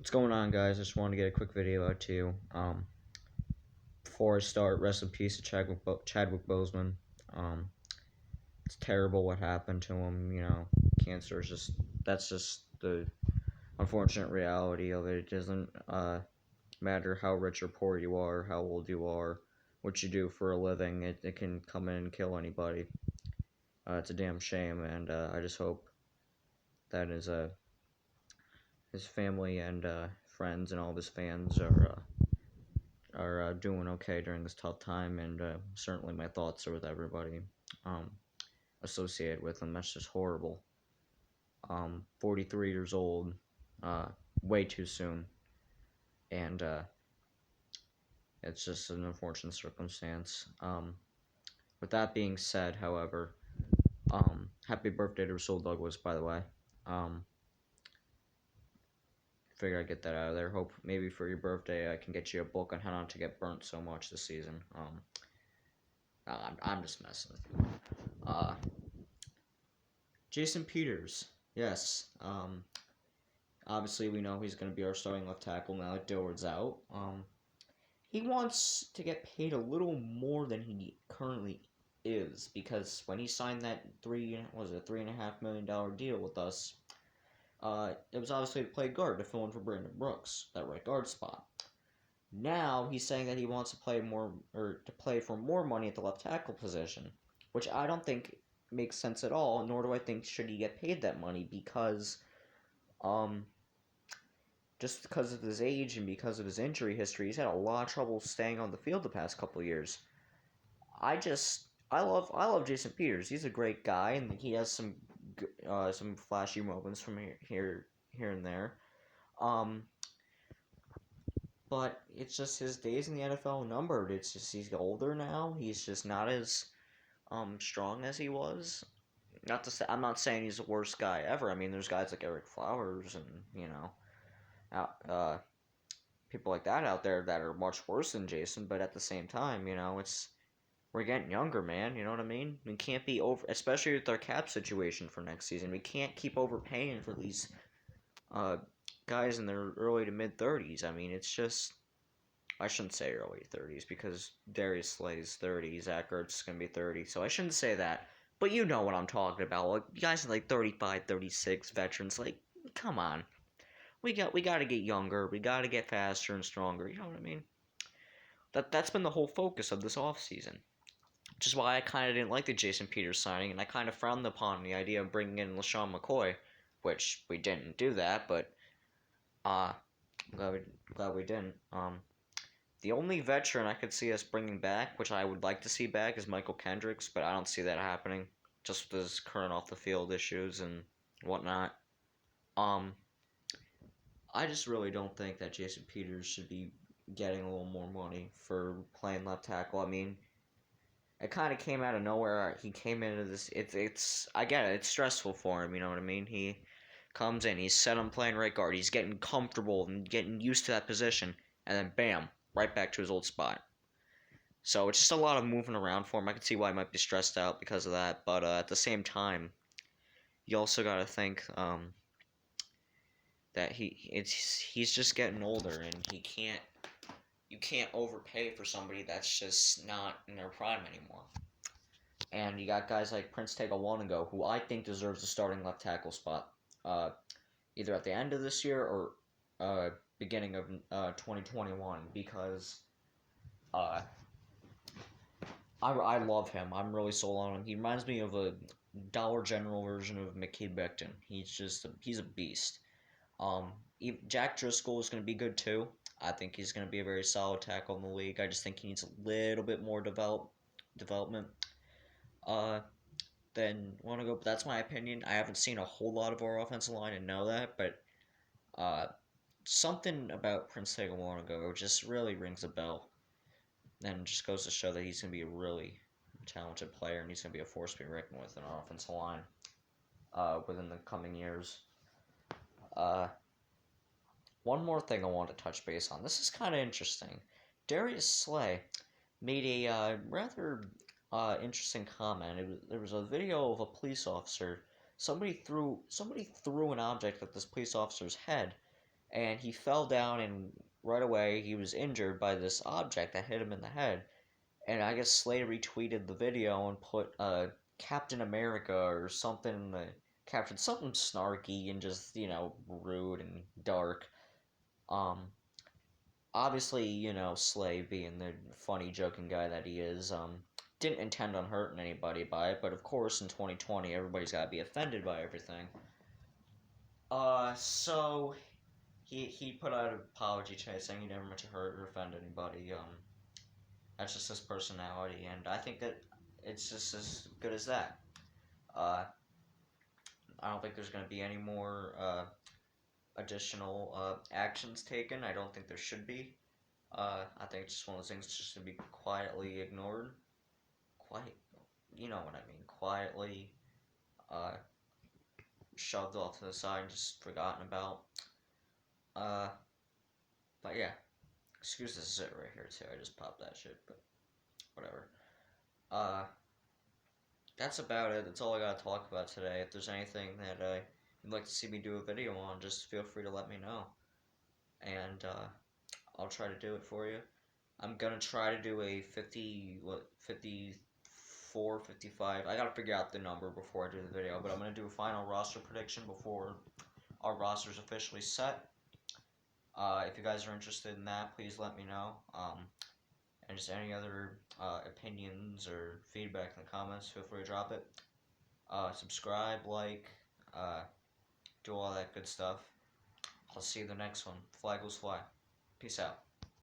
What's going on, guys? I just wanted to get a quick video out to you. Before I start, rest in peace to Chadwick Boseman. It's terrible what happened to him. Cancer is that's just the unfortunate reality of it. It doesn't matter how rich or poor you are, how old you are, what you do for a living. It can come in and kill anybody. It's a damn shame, and I just hope that his family and friends and all of his fans are doing okay during this tough time, and certainly my thoughts are with everybody um, associated with him. That's just horrible. 43 years old, uh, way too soon, and it's just an unfortunate circumstance. With that being said, however, happy birthday to Rasul Douglas, by the way. Figure I'd get that out of there. Hope maybe for your birthday I can get you a book on how not to get burnt so much this season. I'm just messing with you. Jason Peters, yes. Obviously we know he's going to be our starting left tackle now that Dillard's out. He wants to get paid a little more than he currently is, because when he signed that $3.5 million deal with us, it was obviously to play guard to fill in for Brandon Brooks, that right guard spot. Now he's saying that he wants to play more, or to play for more money at the left tackle position, which I don't think makes sense at all. Nor do I think should he get paid that money, because, just because of his age and because of his injury history, he's had a lot of trouble staying on the field the past couple of years. I love Jason Peters. He's a great guy, and he has some flashy moments from here and there. But it's just his days in the NFL numbered. It's just he's older now. He's just not as strong as he was. Not to say, I'm not saying he's the worst guy ever. I mean, there's guys like Eric Flowers and people like that out there that are much worse than Jason. But at the same time, we're getting younger, man. You know what I mean? We can't be over, especially with our cap situation for next season. We can't keep overpaying for these guys in their early to mid 30s. I mean, it's just, I shouldn't say early 30s because Darius Slay's 30, Zach Ertz is going to be 30, so I shouldn't say that. But you know what I'm talking about. Like, guys are like 35, 36, veterans. Like, come on. We got to get younger. We got to get faster and stronger. You know what I mean? That's been the whole focus of this offseason. Which is why I kind of didn't like the Jason Peters signing, and I kind of frowned upon the idea of bringing in LaShawn McCoy, which we didn't do that, but glad we didn't. The only veteran I could see us bringing back, which I would like to see back, is Michael Kendricks, but I don't see that happening, just with his current off-the-field issues and whatnot. I just really don't think that Jason Peters should be getting a little more money for playing left tackle. I mean, it kind of came out of nowhere. He came into this. It's. I get it. It's stressful for him. You know what I mean? He comes in. He's set on playing right guard. He's getting comfortable and getting used to that position, and then bam, right back to his old spot. So it's just a lot of moving around for him. I can see why he might be stressed out because of that. But at the same time, you also got to think that he's just getting older, and you can't overpay for somebody that's just not in their prime anymore. And you got guys like Prince Tega Wannigo, who I think deserves a starting left tackle spot, either at the end of this year or beginning of 2021, because I love him. I'm really sold on him. He reminds me of a Dollar General version of Mekhi Becton. He's a beast. Jack Driscoll is going to be good too. I think he's going to be a very solid tackle in the league. I just think he needs a little bit more development. Then Wannigo, but that's my opinion. I haven't seen a whole lot of our offensive line and know that, but something about Prince Tega Wannigo just really rings a bell. And just goes to show that he's going to be a really talented player, and he's going to be a force to be reckoned with in our offensive line within the coming years. One more thing I want to touch base on. This is kind of interesting. Darius Slay made a rather interesting comment. There was a video of a police officer. Somebody threw an object at this police officer's head, and he fell down, and right away he was injured by this object that hit him in the head. And I guess Slay retweeted the video and put Captain America or something in the caption, something snarky and just rude and dark. Um, Obviously, Slay being the funny, joking guy that he is, didn't intend on hurting anybody by it, but of course, in 2020, everybody's got to be offended by everything. So he put out an apology today saying he never meant to hurt or offend anybody. That's just his personality, and I think that it's just as good as that. Uh, I don't think there's going to be any more additional actions taken. I don't think there should be. I think it's just one of those things just to be quietly ignored. Quiet, you know what I mean. Quietly uh, shoved off to the side and just forgotten about. Uh, but yeah, excuse this zit right here too. I just popped that shit, but whatever. Uh, that's about it. That's all I gotta talk about today. If there's anything that you'd like to see me do a video on, just feel free to let me know, and I'll try to do it for you. I'm gonna try to do a 54, 55. I gotta figure out the number before I do the video, but I'm gonna do a final roster prediction before our roster's officially set. If you guys are interested in that, please let me know. And just any other opinions or feedback in the comments, feel free to drop it. Subscribe, like, do all that good stuff. I'll see you in the next one. Fly goes fly. Peace out.